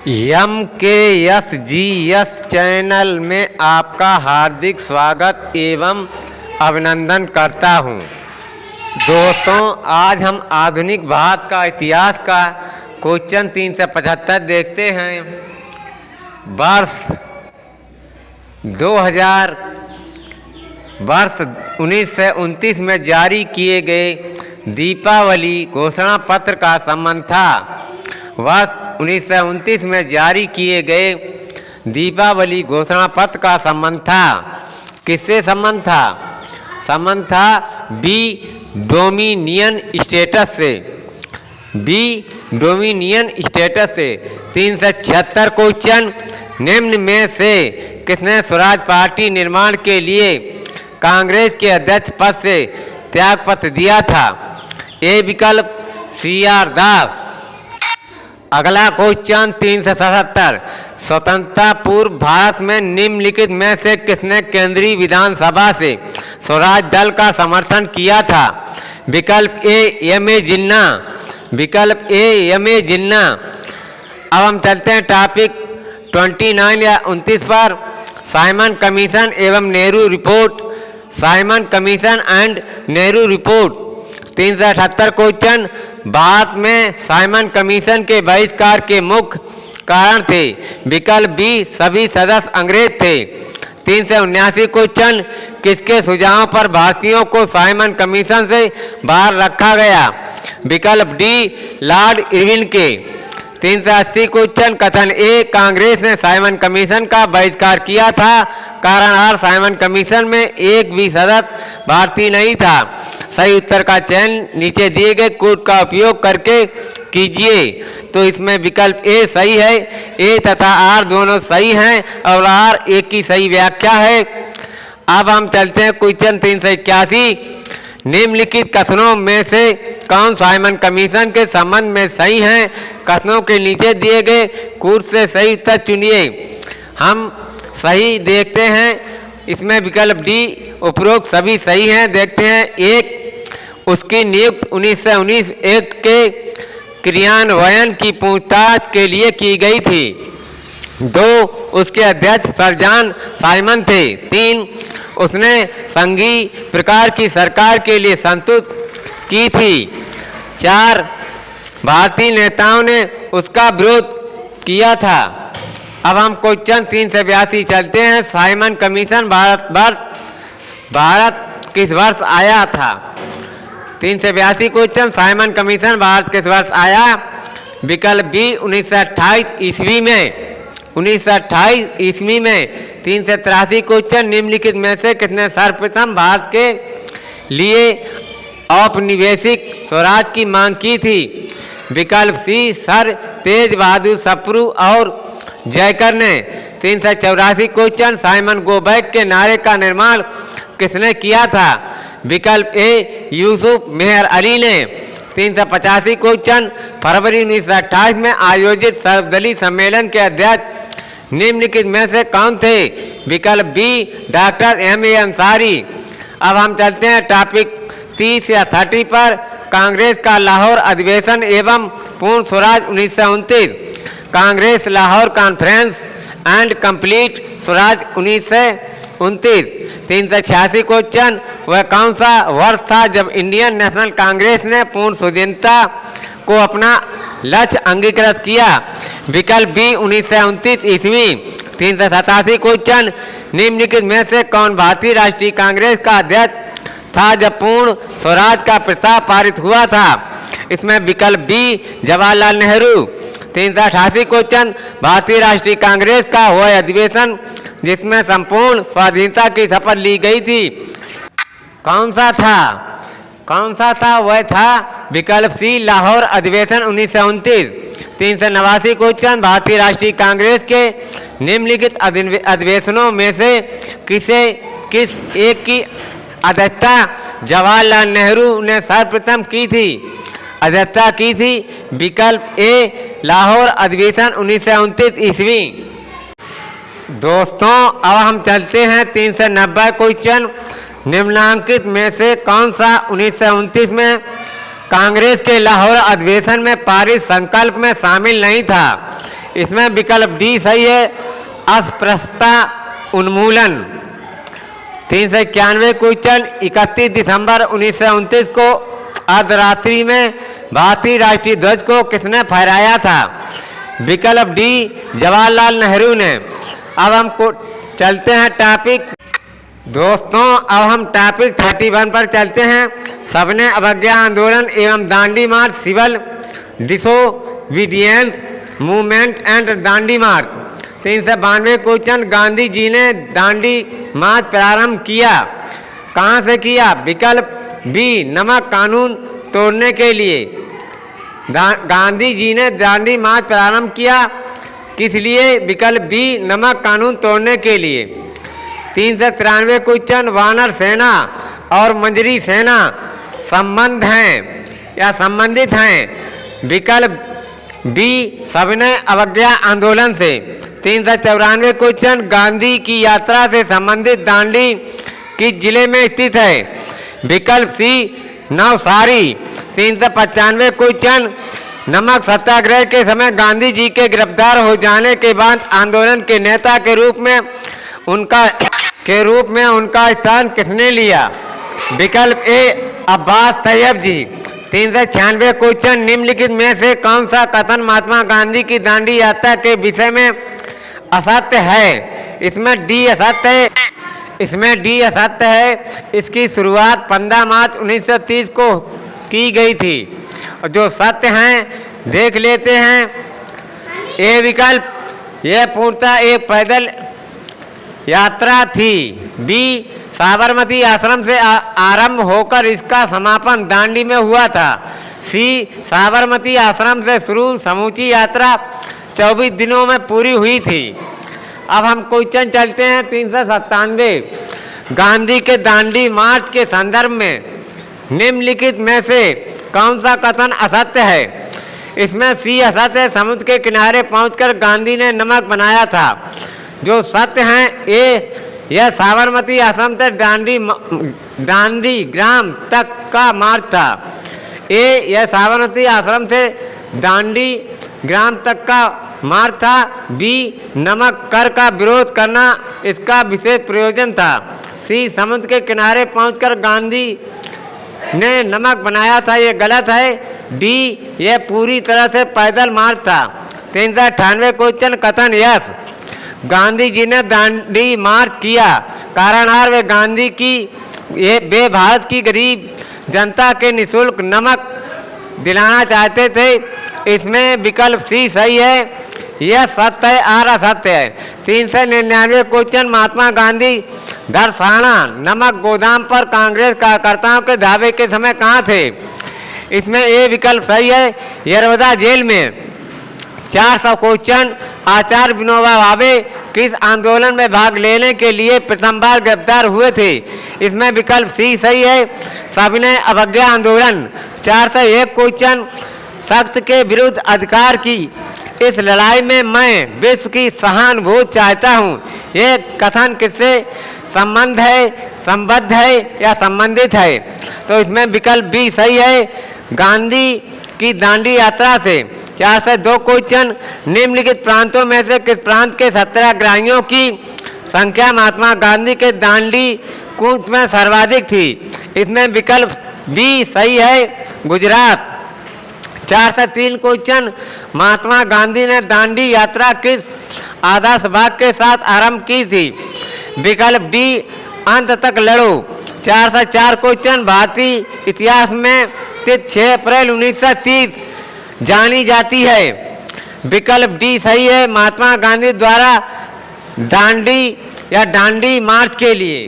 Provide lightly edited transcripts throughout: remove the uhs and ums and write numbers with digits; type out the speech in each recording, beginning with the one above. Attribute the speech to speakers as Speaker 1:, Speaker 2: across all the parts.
Speaker 1: MKSGS channel में आपका हार्दिक स्वागत एवं अभिनंदन करता हूं। दोस्तों, आज हम आधुनिक भारत का इतिहास का क्वेश्चन 375 देखते हैं। वर्ष 1929 में जारी किए गए दीपावली घोषणा पत्र का संबंध था। वर्ष 1929 में जारी किए गए दीपावली घोषणा पत्र का संबंध था। किससे संबंध था? संबंध था बी डोमिनियन स्टेटस से। बी डोमिनियन स्टेटस से 376 क्वेश्चन। निम्न में से किसने स्वराज पार्टी निर्माण के लिए कांग्रेस के अध्यक्ष पद से त्यागपत्र दिया था? ए विकल्प CR दास। अगला क्वेश्चन 377। स्वतंत्रता पूर्व भारत में निम्नलिखित में से किसने केंद्रीय विधानसभा से स्वराज दल का समर्थन किया था? विकल्प ए M.A. जिन्ना। विकल्प ए M.A. जिन्ना। अब हम चलते हैं टॉपिक 29 या 29 पर। साइमन कमीशन एवं Nehru report. Simon commission and Nehru report 378 question. Bharat में साइमन कमीशन के बहिष्कार के मुख्य कारण थे। विकल्प बी सभी सदस्य अंग्रेज थे। 379 क्वेश्चन। किसके सुझाव पर भारतीयों को साइमन कमीशन से बाहर रखा गया? विकल्प डी लॉर्ड इरविन के। 380 क्वेश्चन। कथन ए कांग्रेस ने साइमन कमीशन का बहिष्कार किया था। कारण आर साइमन कमीशन में एक भी सदस्य भारतीय नहीं था। सही उत्तर का चयन नीचे दिए गए कोड का उपयोग करके कीजिए। तो इसमें विकल्प ए सही है। ए तथा आर दोनों सही हैं और आर एक की सही व्याख्या है। अब हम चलते हैं क्वेश्चन 381। निम्नलिखित कथनों में से कौन साइमन कमीशन के संबंध में सही हैं? कथनों के नीचे दिए गए कोड से सही उत्तर चुनिए। हम सही देखते हैं। इसमें विकल्प डी उपरोक्त सभी सही हैं। देखते हैं। एक, उसकी नियुक्ति 1919 एक्ट के क्रियान्वयन की पूछताछ के लिए की गई थी। 2, उसके अध्यक्ष सर जॉन साइमन थे। 3, उसने संघीय प्रकार की सरकार के लिए संतुष्ट की थी। 4, भारतीय नेताओं ने उसका विरोध किया था। अब हम क्वेश्चन 382 चलते हैं। साइमन कमीशन भारत किस वर्ष आया था? 382 क्वेश्चन। साइमन कमीशन भारत किस वर्ष आया? विकल्प बी 1928 ईस्वी में। 1928 ईस्वी में। 383 क्वेश्चन। निम्नलिखित में से किसने सर्वप्रथम भारत के लिए औपनिवेशिक स्वराज की मांग की थी? विकल्प सी सर तेज बहादुर सप्रू और जयकर ने। 384 क्वेश्चन। साइमन गो बैक के नारे का निर्माण किसने किया था? विकल्प ए यूसुफ मेहर अली ने। 385 क्वेश्चन। फरवरी 1928 में आयोजित सर्वदलीय सम्मेलन के अध्यक्ष निम्नलिखित में से कौन थे? विकल्प बी डॉक्टर M.A. अंसारी। अब हम चलते हैं टॉपिक 30 या 30 पर। कांग्रेस का लाहौर अधिवेशन एवं पूर्ण Swaraj 1929। Congress Lahore conference and complete Swaraj 1929। 386 question. वह कौन सा वर्ष था जब इंडियन नेशनल कांग्रेस ने पूर्ण स्वाधीनता को अपना लक्ष्य अंगीकृत किया? विकल्प बी 1929 ईस्वी। 387 क्वेश्चन। निम्नलिखित में से कौन भारतीय राष्ट्रीय कांग्रेस का अध्यक्ष था जब पूर्ण स्वराज का प्रस्ताव पारित हुआ था? इसमें विकल्प बी जवाहरलाल नेहरू। 388 क्वेश्चन। भारतीय राष्ट्रीय कांग्रेस का वह अधिवेशन जिसमें संपूर्ण स्वाधीनता की शपथ ली गई थी कौन सा था? कौन सा था? वह था विकल्प सी लाहौर अधिवेशन 1929। 389 क्वेश्चन। भारतीय राष्ट्रीय कांग्रेस के निम्नलिखित अधिवेशनों में से किस एक की अध्यक्षता जवाहरलाल नेहरू ने सर्वप्रथम की थी? अध्यक्षता की थी। विकल्प ए लाहौर अधिवेशन 1929 ईस्वी। दोस्तों, अब हम चलते हैं 390 क्वेश्चन। निम्नांकित में से कौन सा 1929 में कांग्रेस के लाहौर अधिवेशन में पारित संकल्प में शामिल नहीं था? इसमें विकल्प डी सही है, अस्पृश्यता उन्मूलन। 391 क्वेश्चन, 31 दिसंबर 1929 को अर्धरात्रि में भारतीय राष्ट्रीय ध्वज को किसने फहराया था? विकल्प डी जवाहरलाल नेहरू ने। अब हम चलते हैं टॉपिक दोस्तों, अब हम टॉपिक 31 पर चलते हैं। सबने अवज्ञा आंदोलन एवं Dandi march, civil disobedience movement and Dandi march. 392 question, Gandhi ji ने दांडी मार्च प्रारंभ किया, कहाँ से किया? विकल्प बी नमक कानून तोड़ने के लिए। गांधी जी ने दांडी मार्च प्रारंभ किया, किस लिए? विकल्प बी नमक कानून तोड़ने के लिए। 393 क्वेश्चन, वानर सेना और मंजरी सेना संबंध हैं या संबंधित हैं? विकल्प बी सविनय अवज्ञा आंदोलन से। 394 क्वेश्चन, गांधी की यात्रा से संबंधित दांडी किस जिले में स्थित है? विकल्प सी नवसारी। 395 क्वेश्चन, नमक सत्याग्रह के समय गांधी जी के गिरफ्तार हो जाने के बाद आंदोलन के नेता के रूप में उनका स्थान किसने लिया? विकल्प ए अब्बास तैयब जी। 396 क्वेश्चन, निम्नलिखित में से कौन सा कथन महात्मा गांधी की दांडी यात्रा के विषय में असत्य है? इसमें डी असत्य है। इसकी शुरुआत 15 मार्च 1930 को की गई थी। और जो सत्य हैं देख लेते हैं। ए विकल्प यह पूर्णतः एक पैदल यात्रा थी। बी साबरमती आश्रम से आरंभ होकर इसका समापन दांडी में हुआ था। सी साबरमती आश्रम से शुरू समूची यात्रा 24 दिनों में पूरी हुई थी। अब हम क्वेश्चन चलते हैं 397, गांधी के दांडी मार्च के संदर्भ में निम्नलिखित में से कौन सा कथन असत्य है? इसमें सी असत्य है, समुद्र के किनारे पहुंचकर गांधी ने नमक बनाया था। जो सत्य हैं ए यह साबरमती आश्रम से दांडी ग्राम तक का मार्च था। ए यह साबरमती आश्रम से दांडी ग्राम तक का मार्च था। बी नमक कर का विरोध करना इसका विशेष प्रयोजन था। सी समुद्र के किनारे पहुंचकर गांधी ने नमक बनाया था, ये गलत है। डी यह पूरी तरह से पैदल मार्च था। 398 क्वेश्चन, कथन यस गांधी जी ने दांडी मार्च किया, कारण आर वे भारत की गरीब जनता के निःशुल्क नमक दिलाना चाहते थे। इसमें विकल्प सी सही है, यह सत्य है, आर असत्य है। 399 क्वेश्चन, महात्मा गांधी धरसाना नमक गोदाम पर कांग्रेस कार्यकर्ताओं के धावे के समय कहाँ थे? इसमें ए विकल्प सही है, यरवदा जेल में। 400 क्वेश्चन, आचार्य विनोबा भावे किस आंदोलन में भाग लेने के लिए प्रथम बार गिरफ्तार हुए थे? इसमें विकल्प सी सही है, सविनय अवज्ञा आंदोलन। 401 क्वेश्चन, सत्य के विरुद्ध अधिकार की इस लड़ाई में मैं विश्व की सहानुभूति चाहता हूँ, ये कथन किससे संबद्ध है या संबंधित है? तो इसमें विकल्प बी सही है, गांधी की दांडी यात्रा से। 402 क्वेश्चन, निम्नलिखित प्रांतों में से किस प्रांत के सत्याग्रहियों की संख्या महात्मा गांधी के दांडी कूच में सर्वाधिक थी? इसमें विकल्प बी सही है, गुजरात। 403 क्वेश्चन, महात्मा गांधी ने दांडी यात्रा किस आदर्श भाग के साथ आरंभ की थी? विकल्प डी अंत तक लड़ो। 404 क्वेश्चन, भारतीय इतिहास में तिथि 6 अप्रैल 1930 जानी जाती है। विकल्प डी सही है, महात्मा गांधी द्वारा दांडी मार्च के लिए।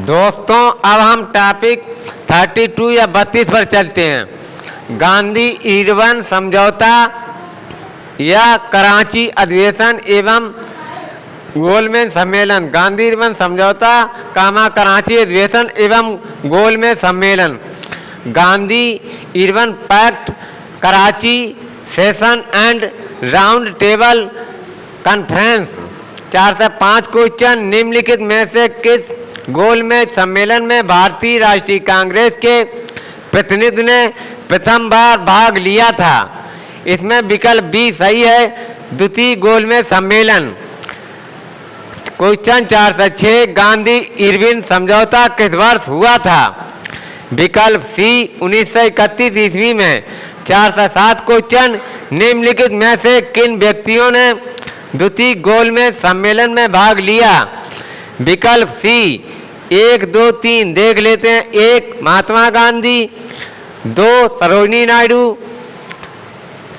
Speaker 1: दोस्तों अब हम टॉपिक 32 या 32 पर चलते हैं। गांधी इरविन समझौता या कराची अधिवेशन एवं गोलमेज सम्मेलन। गांधी इरविन समझौता कराची अधिवेशन एवं गोलमेज सम्मेलन। Gandhi Irwin pact, Karachi session and round table conference. 405 question, निम्नलिखित में से किस गोलमेज सम्मेलन में भारतीय राष्ट्रीय कांग्रेस के प्रतिनिधि ने प्रथम बार भाग लिया था? इसमें विकल्प बी सही है, द्वितीय गोलमेज सम्मेलन। क्वेश्चन 406, गांधी इरविन समझौता किस वर्ष हुआ था? विकल्प सी 1931 ईस्वी में। 407 क्वेश्चन, निम्नलिखित में से किन व्यक्तियों ने द्वितीय गोलमेज सम्मेलन में भाग लिया? विकल्प सी 1, 2, 3 देख लेते हैं। 1 महात्मा गांधी, 2 सरोजिनी नायडू,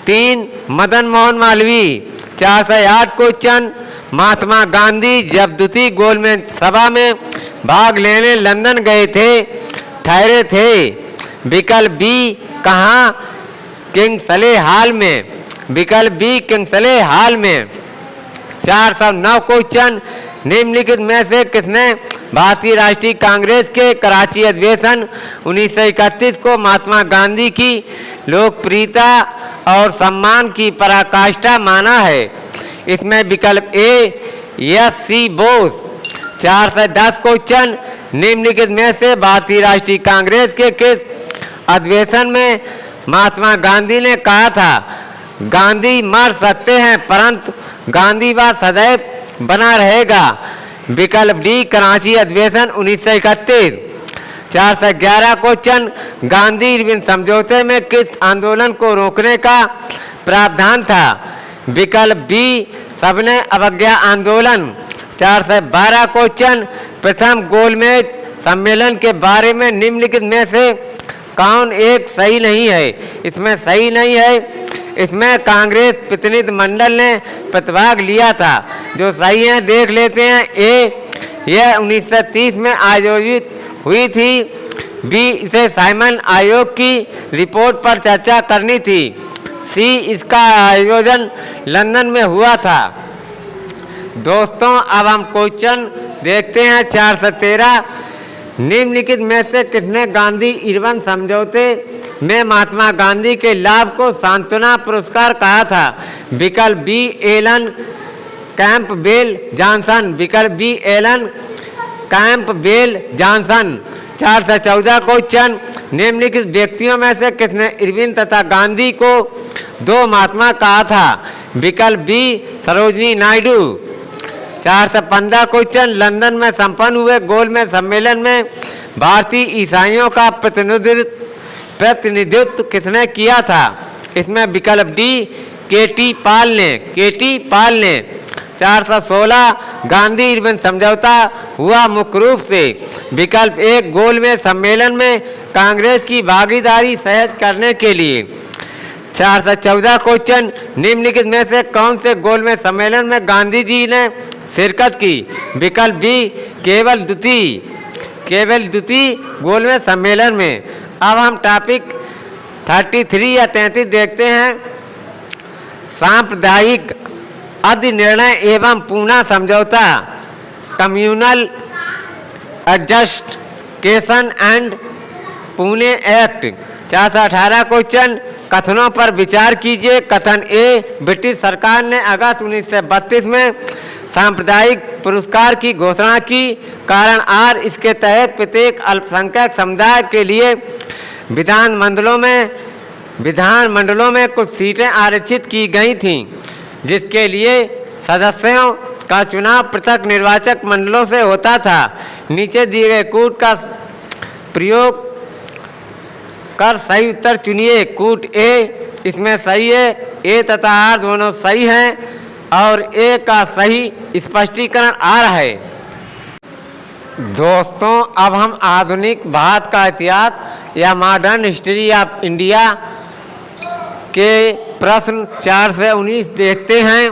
Speaker 1: 3 मदन मोहन मालवीय। 408 क्वेश्चन, महात्मा गांधी जब द्वितीय गोलमेज सभा में भाग लेने लंदन गए थे ठहरे थे? विकल्प बी कहाँ? किंग्सले हॉल में। विकल्प बी किंग्सले हॉल में। 409 क्वेश्चन, निम्नलिखित में से किसने भारतीय राष्ट्रीय कांग्रेस के कराची अधिवेशन 1931 को महात्मा गांधी की लोकप्रियता और सम्मान की पराकाष्ठा माना है? इसमें विकल्प A S C Bose. 410 question, निम्नलिखित में से भारतीय राष्ट्रीय कांग्रेस के किस अधिवेशन में महात्मा गांधी ने कहा था, गांधी मर सकते हैं परंतु गांधीवाद सदैव बना रहेगा? विकल्प डी कराची अधिवेशन 1931। 411 क्वेश्चन, गांधी इरविन समझौते में किस आंदोलन को रोकने का प्रावधान था? विकल्प बी सबने अवज्ञा आंदोलन। 412 क्वेश्चन, प्रथम गोलमेज सम्मेलन के बारे में निम्नलिखित में से कौन एक सही नहीं है? इसमें सही नहीं है, इसमें कांग्रेस प्रतिनिधिमंडल ने प्रतिभाग लिया था। जो सही है देख लेते हैं। ए यह 1930 में आयोजित हुई थी। बी इसे साइमन आयोग की रिपोर्ट पर चर्चा करनी थी। सी इसका आयोजन लंदन में हुआ था। दोस्तों अब हम क्वेश्चन देखते हैं 413, निम्नलिखित में से किसने गांधी इरविन समझौते में महात्मा गांधी के लाभ को सांत्वना पुरस्कार कहा था? विकल्प बी एलन कैंपबेल जॉनसन। विकल्प B Alan Campbell Johnson. 414 question, निम्नलिखित व्यक्तियों में से किसने इरविन तथा गांधी को दो महात्मा कहा था? विकल्प बी सरोजिनी नायडू। 415 क्वेश्चन, लंदन में संपन्न हुए गोलमेज सम्मेलन में भारतीय ईसाइयों का प्रतिनिधित्व किसने किया था? इसमें विकल्प डी केटी पाल ने। 416 गांधी इरविन समझौता हुआ मुख्य रूप से। विकल्प एक गोलमेज सम्मेलन में कांग्रेस की भागीदारी सहज करने के लिए। 414 क्वेश्चन, निम्नलिखित में से कौन से गोलमेज सम्मेलन में गांधी जी ने शिरकत की? विकल्प बी केवल द्वितीय गोलमेज सम्मेलन में। अब हम टॉपिक 33 या 33 देखते हैं। सांप्रदायिक अधिनिर्णय एवं पूना समझौता, communal adjustation and Pune act. 418 question, कथनों पर विचार कीजिए। कथन ए, ब्रिटिश सरकार ने अगस्त 1932 में सांप्रदायिक पुरस्कार की घोषणा की। कारण आर, इसके तहत प्रत्येक अल्पसंख्यक समुदाय के लिए विधानमंडलों में कुछ सीटें आरक्षित की गई थीं, जिसके लिए सदस्यों का चुनाव पृथक निर्वाचक मंडलों से होता था। नीचे दिए गए कूट का प्रयोग कर सही उत्तर चुनिए। कूट ए, इसमें सही है। ए तथा आर दोनों सही हैं और ए का सही स्पष्टीकरण आर है। दोस्तों अब हम आधुनिक भारत का इतिहास या मॉडर्न हिस्ट्री ऑफ इंडिया के प्रश्न 4 से 19 देखते हैं।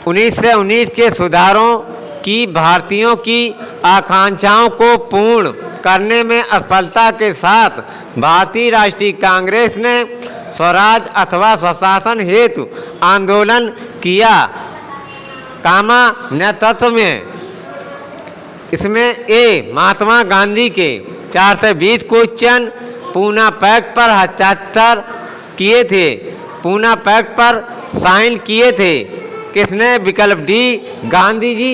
Speaker 1: 1919 के सुधारों की भारतीयों की आकांक्षाओं को पूर्ण करने में असफलता के साथ भारतीय राष्ट्रीय कांग्रेस ने स्वराज अथवा स्वशासन हेतु आंदोलन किया। कामा नेतृत्व में। इसमें ए महात्मा गांधी के 420 क्वेश्चन पूना पैक्ट पर हस्ताक्षर किए थे। पूना पैक्ट पर साइन किए थे किसने? विकल्प डी गांधी जी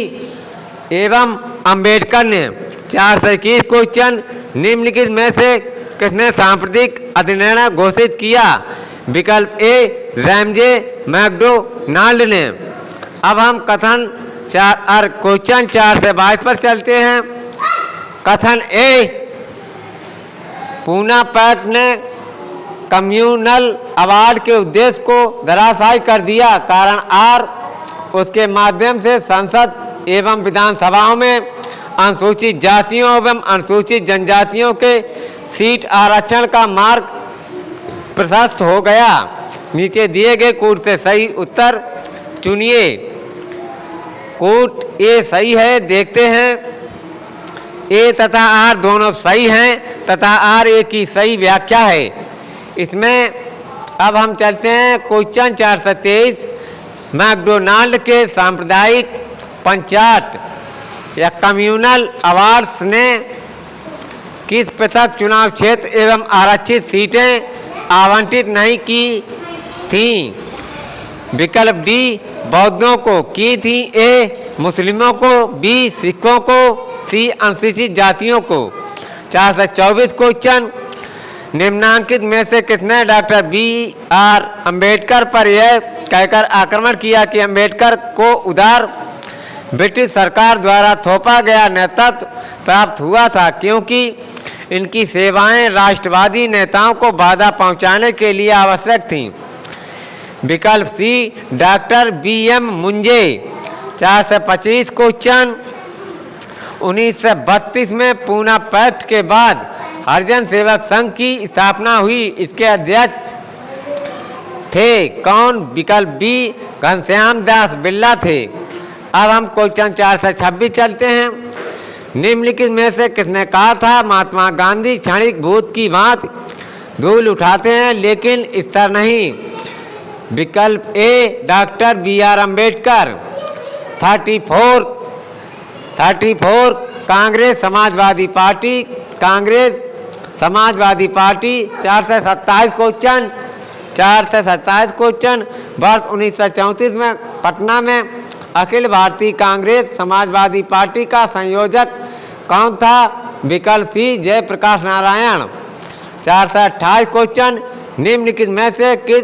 Speaker 1: एवं अंबेडकर ने। 421 क्वेश्चन, निम्नलिखित में से किसने सांप्रदायिक अधिनिर्णय घोषित किया? विकल्प ए रैमजे मैकडोनाल्ड ने। अब हम क्वेश्चन 4 से 22 पर चलते हैं। कथन ए, पूना पैक्ट ने कम्युनल अवार्ड के उद्देश्य को धराशायी कर दिया। कारण आर, उसके माध्यम से संसद एवं विधानसभाओं में अनुसूचित जातियों एवं अनुसूचित जनजातियों के सीट आरक्षण का मार्ग प्रशस्त हो गया। नीचे दिए गए कोड से सही उत्तर चुनिए। कोड ए सही है, देखते हैं। ए तथा आर दोनों सही हैं तथा आर ए की सही व्याख्या है। इसमें अब हम चलते हैं क्वेश्चन 4 से 23। मैकडोनाल्ड के सांप्रदायिक पंचायत या कम्युनल अवार्ड्स ने किस पृथक चुनाव क्षेत्र एवं आरक्षित सीटें आवंटित नहीं की थीं? विकल्प डी बौद्धों को की थी, ए मुस्लिमों को, बी सिखों को, सी अनुसूचित जातियों को। 4 से 24 क्वेश्चन। निम्नांकित में से किसने डॉक्टर बी आर अम्बेडकर पर यह कहकर आक्रमण किया कि अम्बेडकर को उदार ब्रिटिश सरकार द्वारा थोपा गया नेतृत्व प्राप्त हुआ था क्योंकि इनकी सेवाएं राष्ट्रवादी नेताओं को बाधा पहुंचाने के लिए आवश्यक थीं? विकल्प सी डॉक्टर बी एम मुंजे। 4 से 25 क्वेश्चन। 1932 में पूना पैक्ट के बाद हरिजन सेवक संघ की स्थापना हुई। इसके अध्यक्ष थे कौन? विकल्प बी घनश्याम दास बिरला थे। अब हम क्वेश्चन 4 से 26 चलते हैं। निम्नलिखित में से किसने कहा था महात्मा गांधी क्षणिक भूत की भांति धूल उठाते हैं लेकिन स्तर नहीं? विकल्प A doctor B R Ambedkar. 34 Congress Samajwadi party. 4 से 27 क्वेश्चन। 4 से 27 क्वेश्चन। वर्ष 1934 में पटना में अखिल भारतीय कांग्रेस समाजवादी पार्टी का संयोजक कौन था? विकल्प सी जयप्रकाश नारायण। 4 से 28 क्वेश्चन। निम्नलिखित में से किस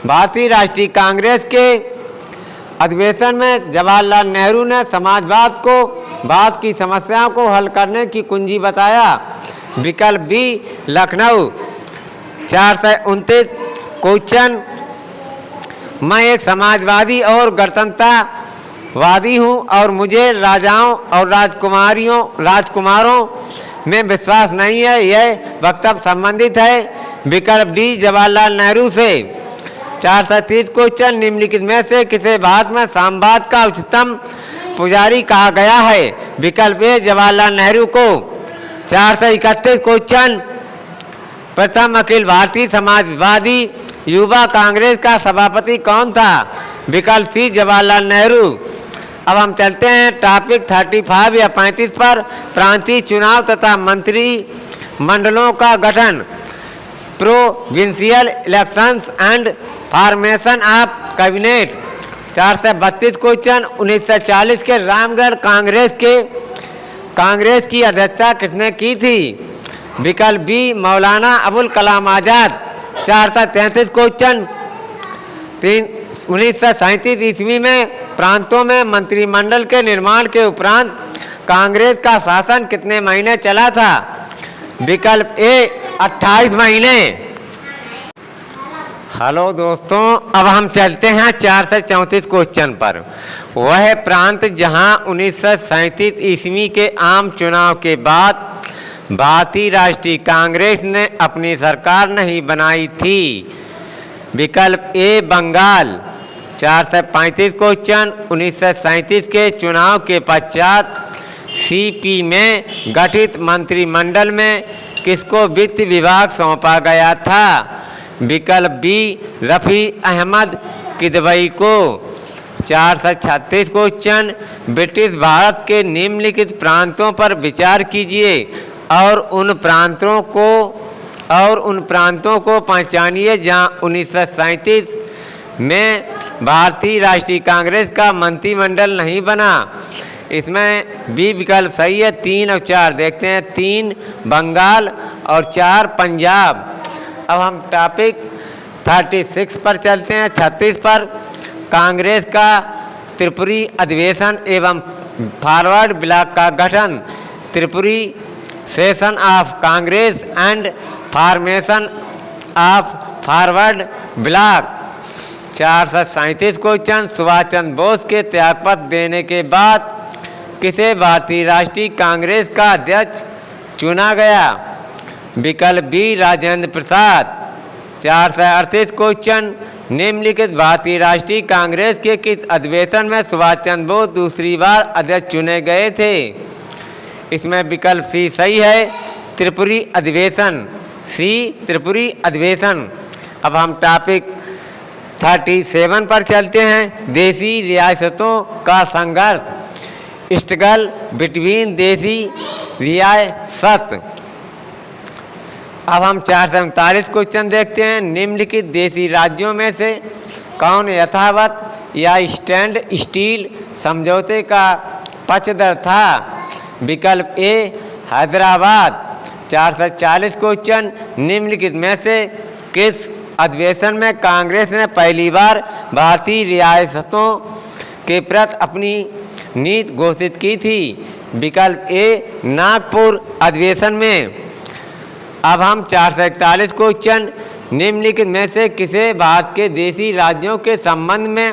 Speaker 1: भारतीय राष्ट्रीय कांग्रेस के अधिवेशन में जवाहरलाल नेहरू ने समाजवाद को बाद की समस्याओं को हल करने की कुंजी बताया? विकल्प बी लखनऊ। 4 से 29 क्वेश्चन। मैं एक समाजवादी और गणतंत्रवादी हूँ और मुझे राजाओं और राजकुमारों में विश्वास नहीं है। यह वक्तव्य संबंधित है विकल्प डी जवाहरलाल नेहरू से। 4 से 30 क्वेश्चन। निम्नलिखित में से किसे भारत में साम्यवाद का उच्चतम पुजारी कहा गया है? विकल्प ए जवाहरलाल नेहरू को। 4 से 31 क्वेश्चन। प्रथम अखिल भारतीय समाजवादी युवा कांग्रेस का सभापति कौन था? विकल्प सी जवाहरलाल नेहरू। अब हम चलते हैं टॉपिक 35 या 35 पर। प्रांतीय चुनाव तथा मंत्री मंडलों का गठन। Provincial elections and formation of cabinet. 4 से 32 क्वेश्चन। 1940 के रामगढ़ कांग्रेस की अध्यक्षता किसने की थी? विकल्प बी मौलाना अबुल कलाम आजाद। 4 से 33 क्वेश्चन। 1937 ईस्वी में प्रांतों में मंत्रिमंडल के निर्माण के उपरांत कांग्रेस का शासन कितने महीने चला था? विकल्प ए 28 महीने। हेलो दोस्तों, अब हम चलते हैं 4 से 34 क्वेश्चन पर। वह प्रांत जहां 1937 ईस्वी के आम चुनाव के बाद भारतीय राष्ट्रीय कांग्रेस ने अपनी सरकार नहीं बनाई थी। विकल्प ए बंगाल। 4 से 35 क्वेश्चन। 1937 के चुनाव के पश्चात सीपी में गठित मंत्रिमंडल में किसको वित्त विभाग सौंपा गया था? विकल्प बी रफ़ी अहमद किदवई को। 4 से 36 क्वेश्चन। ब्रिटिश भारत के निम्नलिखित प्रांतों पर विचार कीजिए और उन प्रांतों को पहचानिए जहां 1937 में भारतीय राष्ट्रीय कांग्रेस का मंत्रिमंडल नहीं बना। इसमें बी विकल्प सही है। 3 और 4 देखते हैं। 3 बंगाल और 4 पंजाब। अब हम टॉपिक 36 पर चलते हैं। 36 पर कांग्रेस का त्रिपुरी अधिवेशन एवं फॉरवर्ड ब्लॉक का गठन, Tripuri session of Congress and formation of forward block. 437 question, Subhash Chandra Bose के त्यागपत्र देने के बाद किसे भारतीय राष्ट्रीय कांग्रेस का अध्यक्ष चुना गया? विकल्प बी राजेंद्र प्रसाद। 438 क्वेश्चन, निम्नलिखित भारतीय राष्ट्रीय कांग्रेस के किस अधिवेशन में सुभाष चंद्र बोस दूसरी बार अध्यक्ष चुने गए थे? इसमें विकल्प सी सही है, त्रिपुरी अधिवेशन, सी त्रिपुरी अधिवेशन। अब हम टॉपिक 37 पर चलते हैं। देसी रियासतों का संघर्ष, स्ट्रगल बिटवीन देसी रियासत। अब हम 439 क्वेश्चन देखते हैं। निम्नलिखित देसी राज्यों में से कौन यथावत या स्टैंड स्टील समझौते का पक्षधर था? विकल्प ए हैदराबाद। 440 क्वेश्चन, निम्नलिखित में से किस अधिवेशन में कांग्रेस ने पहली बार भारतीय रियासतों के प्रति अपनी नीति घोषित की थी? विकल्प ए नागपुर अधिवेशन में। अब हम 441 क्वेश्चन, निम्नलिखित में से किसे भारत के देसी राज्यों के संबंध में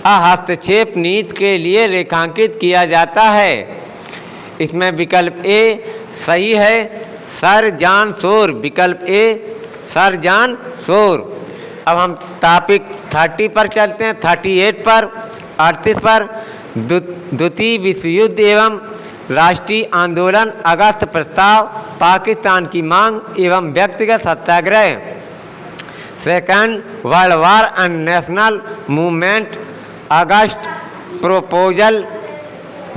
Speaker 1: हस्तक्षेप नीति के लिए रेखांकित किया जाता है? इसमें विकल्प ए सही है, सर जॉन शोर। विकल्प ए सर जॉन शोर। अब हम टॉपिक 30 पर चलते हैं। 38 पर 38 पर द्वितीय विश्व युद्ध एवं राष्ट्रीय आंदोलन, अगस्त प्रस्ताव, पाकिस्तान की मांग एवं व्यक्तिगत Satyagraha. Second world war and national movement, August proposal,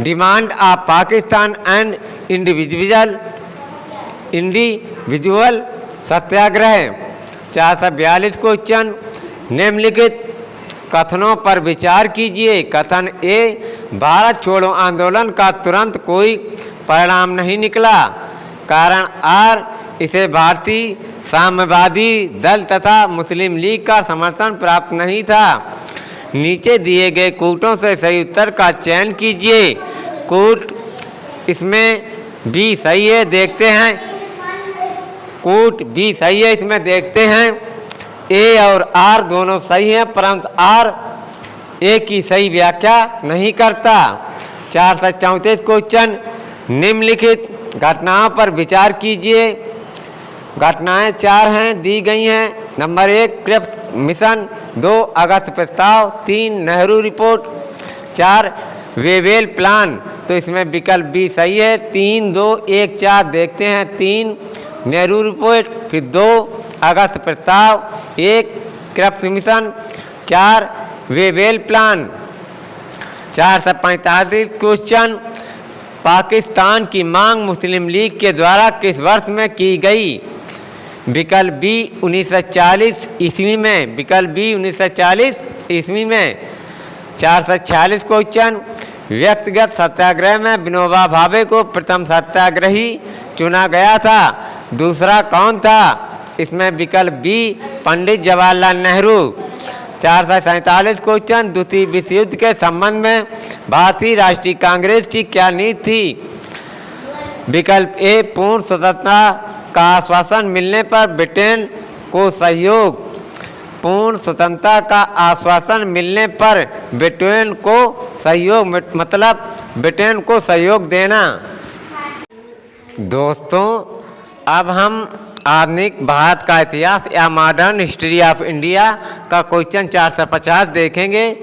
Speaker 1: demand of Pakistan and individual Satyagraha. 442 question, निम्नलिखित कथनों पर विचार कीजिए। कथन ए, भारत छोड़ो आंदोलन का तुरंत कोई परिणाम नहीं निकला। कारण आर, इसे भारतीय साम्यवादी दल तथा मुस्लिम लीग का समर्थन प्राप्त नहीं था। नीचे दिए गए कूटों से सही उत्तर का चयन कीजिए। कूट इसमें बी सही है, देखते हैं। कूट बी सही है, इसमें देखते हैं। ए और आर दोनों सही हैं, परंतु आर ए की सही व्याख्या नहीं करता। 434 क्वेश्चन, निम्नलिखित घटनाओं पर विचार कीजिए। घटनाएं 4 हैं, दी गई हैं। नंबर 1 क्रिप्स मिशन, 2 अगस्त प्रस्ताव, 3 नेहरू रिपोर्ट, 4 वेवेल प्लान। तो इसमें विकल्प बी सही है। 3, 2, 1, 4 देखते हैं। 3 नेहरू रिपोर्ट, फिर 2 अगस्त प्रस्ताव, 1 Cripps Mission, 4 Wavell Plan. 445 question, Pakistan की मांग मुस्लिम लीग के द्वारा किस वर्ष में की गई? विकल्प बी 1940 ईस्वी में। विकल्प बी 1940 ईस्वी में। 446 क्वेश्चन, व्यक्तिगत सत्याग्रह में विनोबा भावे को प्रथम सत्याग्रही चुना गया था, दूसरा कौन था? इसमें विकल्प बी पंडित जवाहरलाल नेहरू। 447 क्वेश्चन, द्वितीय विश्व युद्ध के संबंध में भारतीय राष्ट्रीय कांग्रेस की क्या नीति थी? विकल्प ए पूर्ण स्वतंत्रता का आश्वासन मिलने पर ब्रिटेन को सहयोग। पूर्ण स्वतंत्रता का आश्वासन मिलने पर ब्रिटेन को सहयोग, मतलब ब्रिटेन को सहयोग देना। दोस्तों, अब हम आधुनिक भारत का इतिहास या मॉडर्न हिस्ट्री ऑफ इंडिया का क्वेश्चन 450 देखेंगे,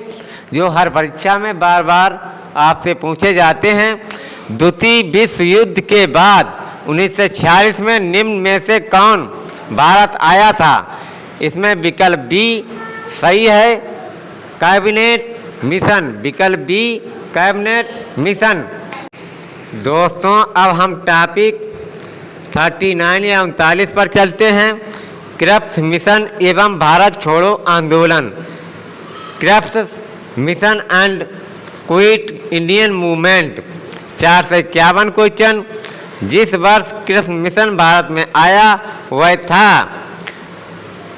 Speaker 1: जो हर परीक्षा में बार बार आपसे पूछे जाते हैं। द्वितीय विश्व युद्ध के बाद 1946 में निम्न में से कौन भारत आया था? इसमें विकल्प बी सही है, कैबिनेट मिशन। विकल्प बी कैबिनेट मिशन। दोस्तों, अब हम टॉपिक 39 या 39 पर चलते हैं। क्रिप्स मिशन एवं भारत छोड़ो आंदोलन। Cripps Mission and Quit Indian Movement. 451 question, जिस वर्ष क्रिप्स मिशन भारत में आया वह था।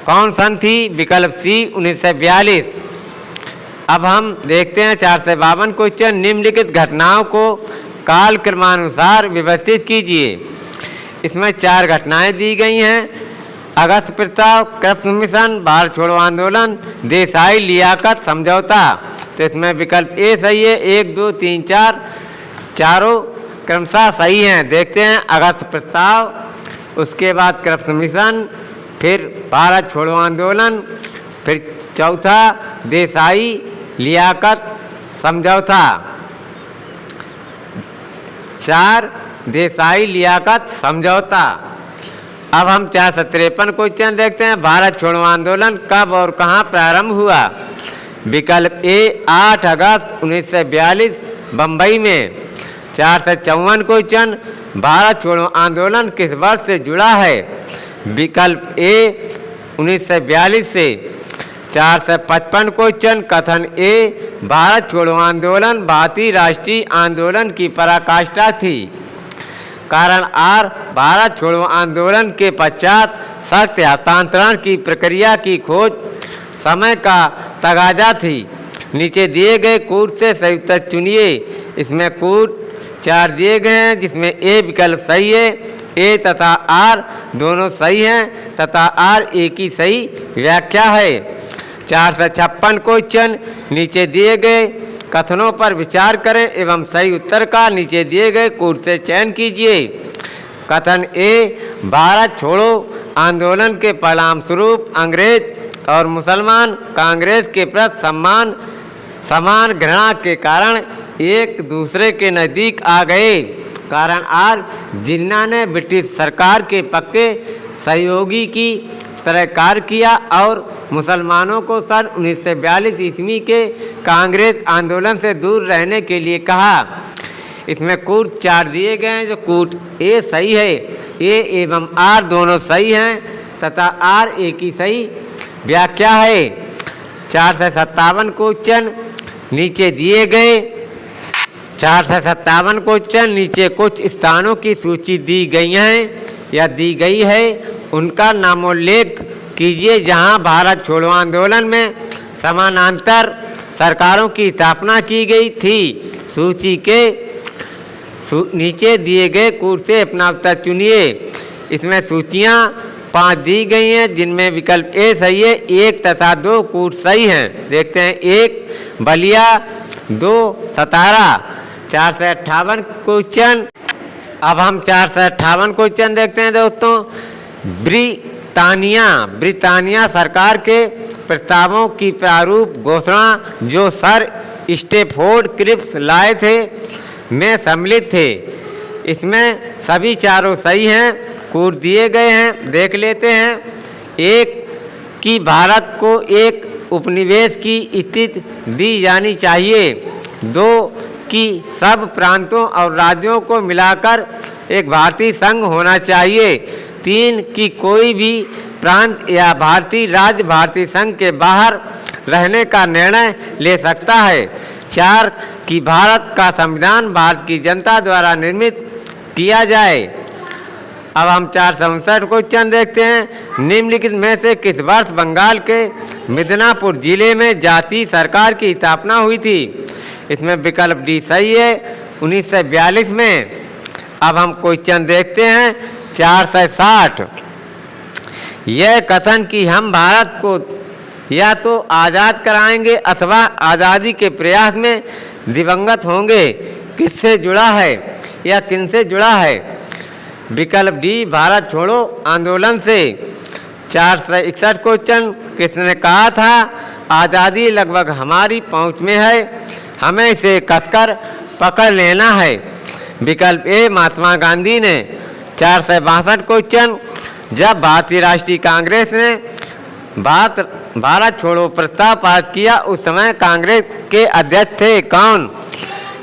Speaker 1: कौन सन थी? विकल्प सी 1942। अब हम देखते हैं 452 क्वेश्चन। निम्नलिखित घटनाओं को काल क्रमानुसार व्यवस्थित कीजिए। इसमें 4 घटनाएं दी गई हैं। अगस्त प्रस्ताव, कृप्स मिशन, भारत छोड़ो आंदोलन, देसाई लियाकत समझौता। तो इसमें विकल्प ए सही है। 1, 2, 3, 4 चारों क्रमशः सही हैं। देखते हैं अगस्त प्रस्ताव, उसके बाद कृप्स मिशन, फिर भारत छोड़ो आंदोलन, फिर चौथा देसाई लियाकत समझौता। 4 देसाई लियाकत समझौता। अब हम 453 क्वेश्चन देखते हैं। भारत छोड़ो आंदोलन कब और कहां प्रारंभ हुआ? विकल्प ए 8 अगस्त 1942 बम्बई में। 454 क्वेश्चन। भारत छोड़ो आंदोलन किस वर्ष से जुड़ा है? विकल्प ए 1942 से। 455 क्वेश्चन। कथन ए भारत छोड़ो आंदोलन भारतीय राष्ट्रीय आंदोलन की पराकाष्ठा थी। कारण आर भारत छोड़ो आंदोलन के पश्चात सख्त हस्तांतरण की प्रक्रिया की खोज समय का तगाजा थी। नीचे दिए गए कूट से सही उत्तर चुनिए। इसमें कूट 4 दिए गए हैं, जिसमें ए विकल्प सही है। ए तथा आर दोनों सही हैं तथा आर ए की सही व्याख्या है। 456 क्वेश्चन। नीचे दिए गए कथनों पर विचार करें एवं सही उत्तर का नीचे दिए गए कूट से चयन कीजिए। कथन ए भारत छोड़ो आंदोलन के परिणाम स्वरूप अंग्रेज और मुसलमान कांग्रेस के प्रति समान घृणा के कारण एक दूसरे के नज़दीक आ गए। कारण आर जिन्ना ने ब्रिटिश सरकार के पक्के सहयोगी की तरह कार्य किया और मुसलमानों को सन 1942 ईस्वी के कांग्रेस आंदोलन से दूर रहने के लिए कहा। इसमें कूट 4 दिए गए हैं, जो कूट ए सही है। ए एवं आर दोनों सही हैं तथा आर ए की सही व्याख्या है। 457 क्वेश्चन। नीचे दिए गए 457 क्वेश्चन। नीचे कुछ स्थानों की सूची दी गई हैं या दी गई है, उनका नामोल्लेख कीजिए जहां भारत छोड़ो आंदोलन में समानांतर सरकारों की स्थापना की गई थी। सूची के नीचे दिए गए कूट से अपना उत्तर चुनिए। इसमें सूचियां 5 दी गई हैं, जिनमें विकल्प ए सही है। 1 तथा 2 कूट सही हैं। देखते हैं 1 बलिया, 2 सतारा। 458 क्वेश्चन। अब हम 458 क्वेश्चन देखते हैं दोस्तों। ब्रितानिया सरकार के प्रस्तावों की प्रारूप घोषणा जो सर स्टेफोर्ड क्रिप्स लाए थे में सम्मिलित थे। इसमें सभी चारों सही हैं। कूट दिए गए हैं, देख लेते हैं। 1 कि भारत को एक उपनिवेश की स्थिति दी जानी चाहिए। 2 कि सब प्रांतों और राज्यों को मिलाकर एक भारतीय संघ होना चाहिए। 3 कि कोई भी प्रांत या भारतीय राज्य भारतीय संघ के बाहर रहने का निर्णय ले सकता है। 4 कि भारत का संविधान भारत की जनता द्वारा निर्मित किया जाए। अब हम 467 क्वेश्चन देखते हैं। निम्नलिखित में से किस वर्ष बंगाल के मिदनापुर जिले में जातीय सरकार की स्थापना हुई थी? इसमें विकल्प डी सही है, 1942 में। अब हम क्वेश्चन देखते हैं 460। यह कथन कि हम भारत को या तो आज़ाद कराएंगे अथवा आज़ादी के प्रयास में दिवंगत होंगे, किससे जुड़ा है या किनसे जुड़ा है? विकल्प डी भारत छोड़ो आंदोलन से। 461 क्वेश्चन। किसने कहा था आज़ादी लगभग हमारी पहुंच में है, हमें इसे कसकर पकड़ लेना है? विकल्प ए महात्मा गांधी ने। 462 क्वेश्चन। जब भारतीय राष्ट्रीय कांग्रेस ने भारत छोड़ो प्रस्ताव पास किया उस समय कांग्रेस के अध्यक्ष थे कौन?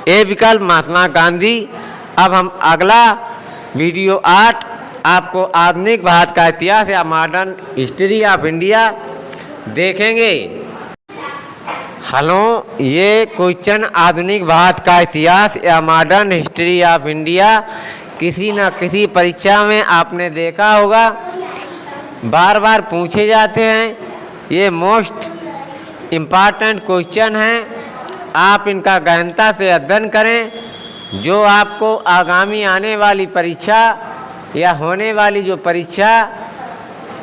Speaker 1: ए विकल्प महात्मा गांधी। अब हम अगला वीडियो 8 आपको आधुनिक भारत का इतिहास या मॉडर्न हिस्ट्री ऑफ इंडिया देखेंगे। हेलो, ये क्वेश्चन आधुनिक भारत का इतिहास या मॉडर्न हिस्ट्री ऑफ इंडिया किसी न किसी परीक्षा में आपने देखा होगा। बार बार पूछे जाते हैं। ये मोस्ट इम्पॉर्टेंट क्वेश्चन हैं, आप इनका गहनता से अध्ययन करें, जो आपको आगामी आने वाली परीक्षा या होने वाली जो परीक्षा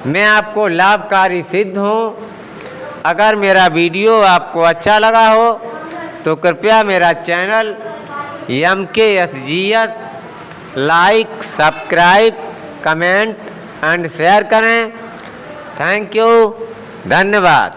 Speaker 1: में आपको लाभकारी सिद्ध हो। अगर मेरा वीडियो आपको अच्छा लगा हो तो कृपया मेरा channel MKSGS like, subscribe, comment and share करें। थैंक यू, धन्यवाद।